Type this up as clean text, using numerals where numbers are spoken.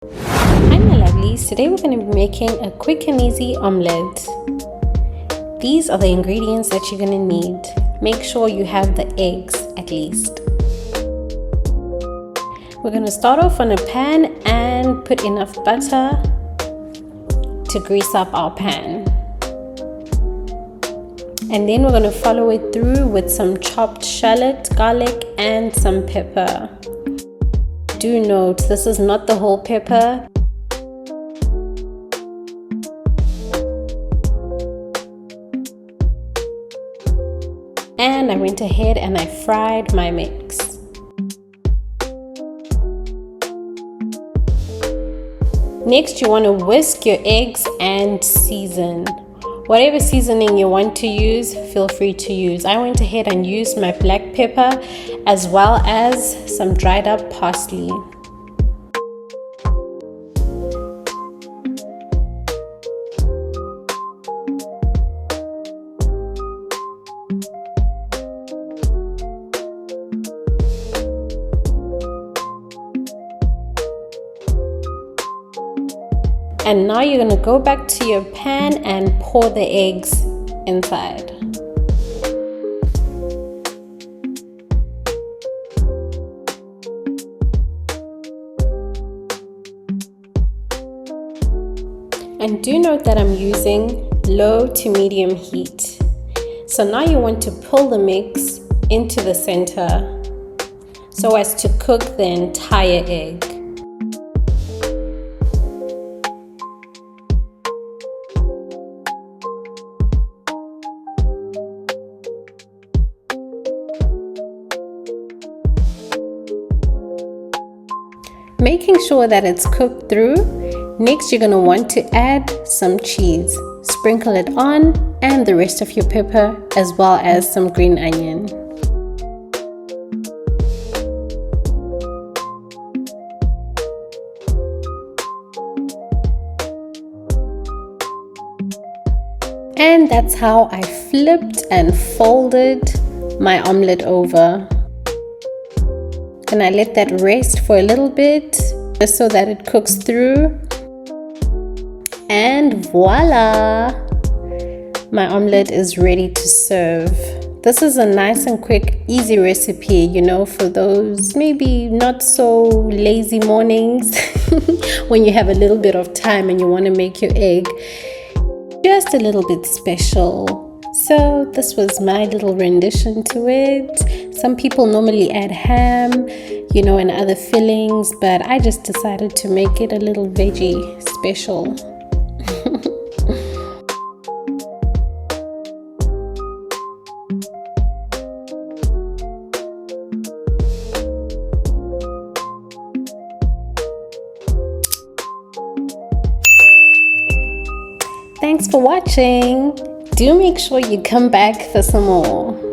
Hi my lovelies, today we're going to be making a quick and easy omelette. These are the ingredients that you're going to need. Make sure you have the eggs at least. We're going to start off on a pan and put enough butter to grease up our pan. And then we're going to follow it through with some chopped shallot, garlic and some pepper. Do note, this is not the whole pepper. And I went ahead and I fried my mix. Next, you want to whisk your eggs and season. Whatever seasoning you want to use, feel free to use. I went ahead and used my black pepper as well as some dried up parsley. And now you're going to go back to your pan and pour the eggs inside. And do note that I'm using low to medium heat. So now you want to pull the mix into the center so as to cook the entire egg. Making sure that it's cooked through. Next, you're going to want to add some cheese. Sprinkle it on and the rest of your pepper as well as some green onion. And that's how I flipped and folded my omelette over. And I let that rest for a little bit just so that it cooks through. And voila! My omelette is ready to serve. This is a nice and quick, easy recipe, you know, for those maybe not so lazy mornings when you have a little bit of time and you want to make your egg just a little bit special. So this was my little rendition to it. Some people normally add ham, you know, and other fillings, but I just decided to make it a little veggie special. Thanks for watching. Do make sure you come back for some more.